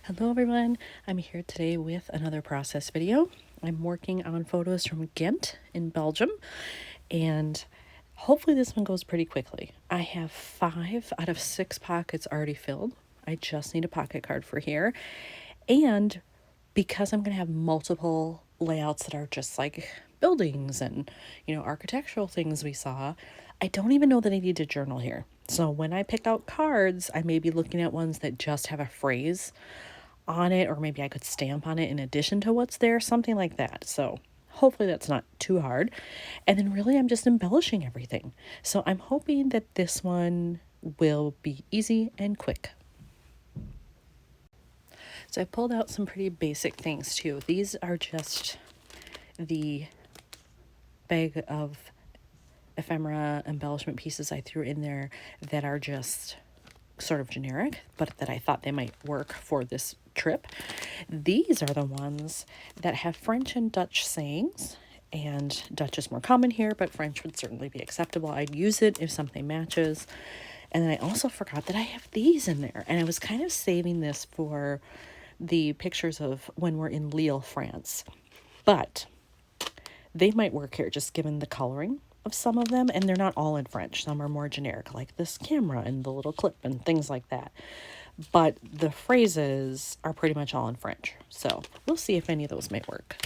Hello everyone, I'm here today with another process video. I'm working on photos from Ghent in Belgium, and hopefully this one goes pretty quickly. I have 5 out of 6 pockets already filled. I just need a pocket card for here. And because I'm going to have multiple layouts that are just like buildings and, architectural things we saw, I don't even know that I need to journal here. So when I pick out cards, I may be looking at ones that just have a phrase on it, or maybe I could stamp on it in addition to what's there, something like that. So hopefully that's not too hard. And then really I'm just embellishing everything. So I'm hoping that this one will be easy and quick. So I pulled out some pretty basic things too. These are just the bag of ephemera embellishment pieces I threw in there that are just sort of generic, but that I thought they might work for this trip. These are the ones that have French and Dutch sayings, and Dutch is more common here, but French would certainly be acceptable. I'd use it if something matches. And then I also forgot that I have these in there, and I was kind of saving this for the pictures of when we're in Lille, France. But they might work here just given the coloring of some of them, and they're not all in French. Some are more generic, like this camera and the little clip and things like that. But the phrases are pretty much all in French. So we'll see if any of those might work.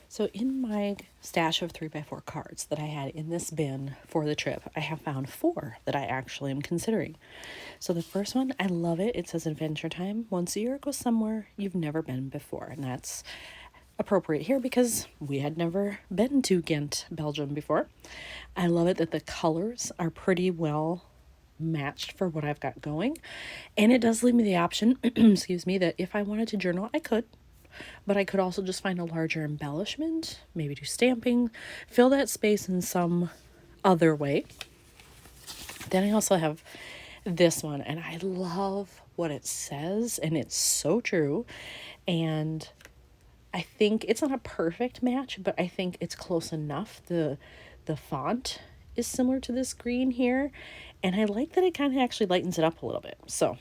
So in my stash of 3x4 cards that I had in this bin for the trip, I have found 4 that I actually am considering. So the first one, I love it. It says Adventure Time. Once a year, go somewhere you've never been before. And that's appropriate here because we had never been to Ghent, Belgium before. I love it that the colors are pretty well matched for what I've got going. And it does leave me the option, excuse me, that if I wanted to journal, I could. But I could also just find a larger embellishment, maybe do stamping, fill that space in some other way. Then I also have this one, and I love what it says, and it's so true. And I think it's not a perfect match, but I think it's close enough. The font is similar to this green here, and I like that it kind of actually lightens it up a little bit. So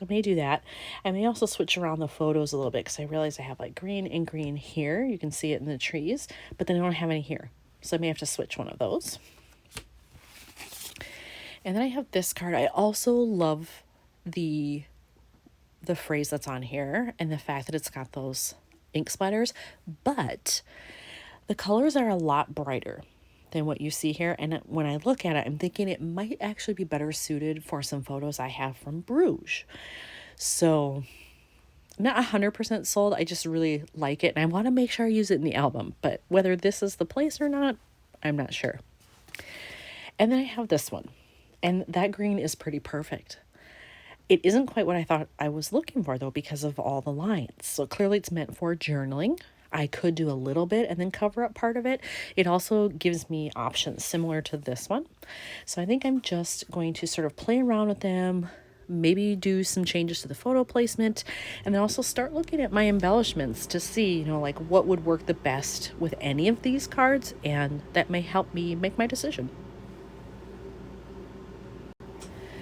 I may do that. I may also switch around the photos a little bit because I realize I have like green and green here. You can see it in the trees, but then I don't have any here. So I may have to switch one of those. And then I have this card. I also love the phrase that's on here and the fact that it's got those ink splatters, but the colors are a lot brighter than what you see here. And when I look at it, I'm thinking it might actually be better suited for some photos I have from Bruges. So I'm not 100% sold. I just really like it, and I want to make sure I use it in the album, but whether this is the place or not, I'm not sure. And then I have this one, and that green is pretty perfect. It isn't quite what I thought I was looking for, though, because of all the lines. So clearly it's meant for journaling. I could do a little bit and then cover up part of it. It also gives me options similar to this one. So I think I'm just going to sort of play around with them, maybe do some changes to the photo placement, and then also start looking at my embellishments to see, like what would work the best with any of these cards, and that may help me make my decision.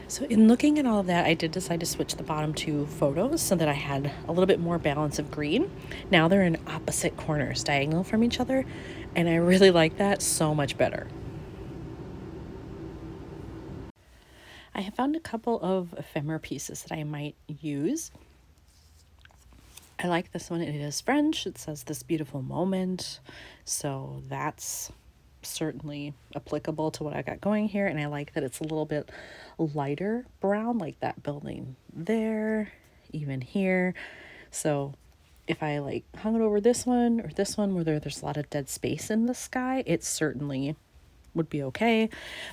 So in looking at all of that, I did decide to switch the bottom 2 photos so that I had a little bit more balance of green. Now they're in opposite corners, diagonal from each other, and I really like that so much better. I have found a couple of ephemera pieces that I might use. I like this one. It is French. It says "this beautiful moment." So that's certainly applicable to what I got going here. And I like that it's a little bit lighter brown, like that building there, even here. So if I like hung it over this one or this one where there's a lot of dead space in the sky, it certainly would be okay.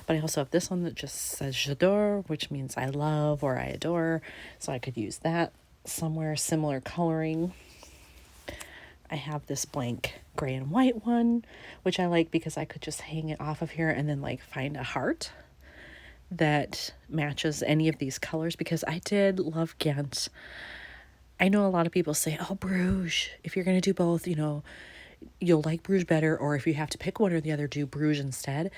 But I also have this one that just says j'adore, which means I love or I adore. So I could use that somewhere, similar coloring. I have this blank gray and white one, which I like because I could just hang it off of here and then like find a heart that matches any of these colors, because I did love Ghent. I know a lot of people say, oh, Bruges, if you're going to do both, you'll like Bruges better, or if you have to pick one or the other, do Bruges instead.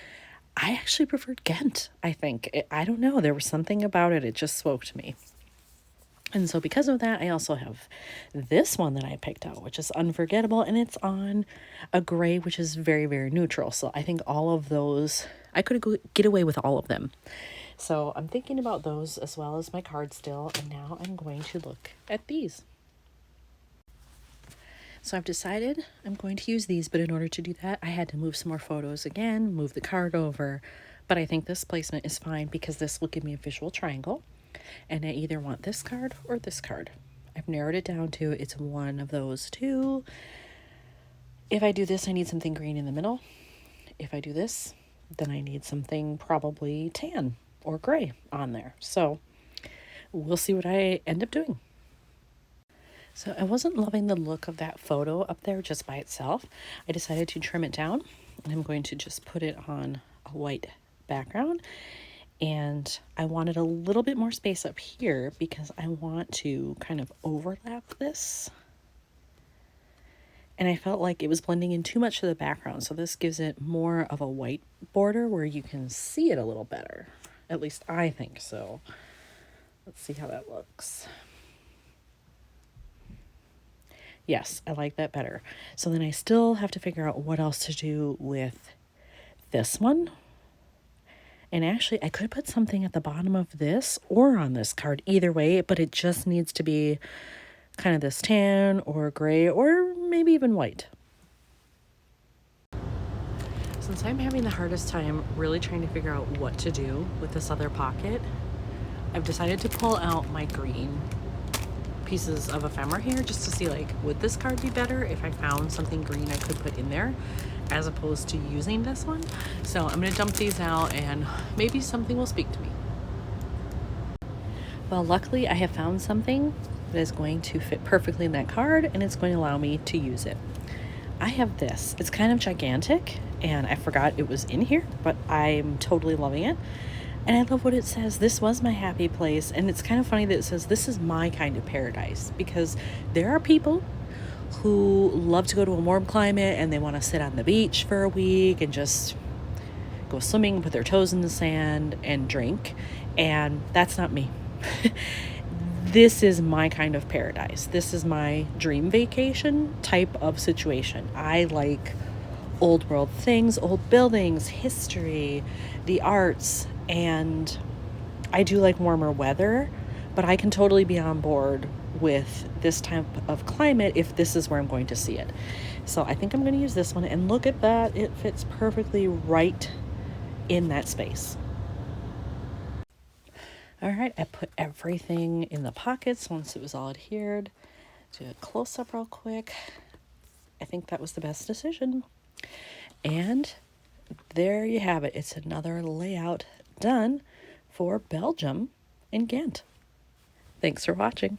I actually preferred Ghent, I think. I don't know. There was something about it. It just spoke to me. And so because of that, I also have this one that I picked out, which is unforgettable, and it's on a gray, which is very, very neutral. So I think all of those, I could get away with all of them. So I'm thinking about those as well as my card still, and now I'm going to look at these. So I've decided I'm going to use these, but in order to do that, I had to move some more photos again, move the card over. But I think this placement is fine because this will give me a visual triangle. And I either want this card or this card. I've narrowed it down to it's one of those two. If I do this, I need something green in the middle. If I do this, then I need something probably tan or gray on there. So we'll see what I end up doing. So I wasn't loving the look of that photo up there just by itself. I decided to trim it down, and I'm going to just put it on a white background. And I wanted a little bit more space up here because I want to kind of overlap this. And I felt like it was blending in too much to the background. So this gives it more of a white border where you can see it a little better. At least I think so. Let's see how that looks. Yes, I like that better. So then I still have to figure out what else to do with this one. And actually, I could put something at the bottom of this or on this card, either way, but it just needs to be kind of this tan or gray or maybe even white. Since I'm having the hardest time really trying to figure out what to do with this other pocket, I've decided to pull out my green pieces of ephemera here just to see, like, would this card be better if I found something green I could put in there as opposed to using this one. So I'm going to dump these out and maybe something will speak to me. Well, luckily I have found something that is going to fit perfectly in that card, and it's going to allow me to use it. I have this. It's kind of gigantic, and I forgot it was in here, but I'm totally loving it. And I love what it says. This was my happy place. And it's kind of funny that it says this is my kind of paradise, because there are people who love to go to a warm climate and they want to sit on the beach for a week and just go swimming, put their toes in the sand and drink. And that's not me. This is my kind of paradise. This is my dream vacation type of situation. I like old world things, old buildings, history, the arts, and I do like warmer weather, but I can totally be on board with this type of climate if this is where I'm going to see it. So I think I'm going to use this one, and look at that. It fits perfectly right in that space. All right, I put everything in the pockets once it was all adhered. Do a close-up real quick. I think that was the best decision. And there you have it. It's another layout done for Belgium and Ghent. Thanks for watching.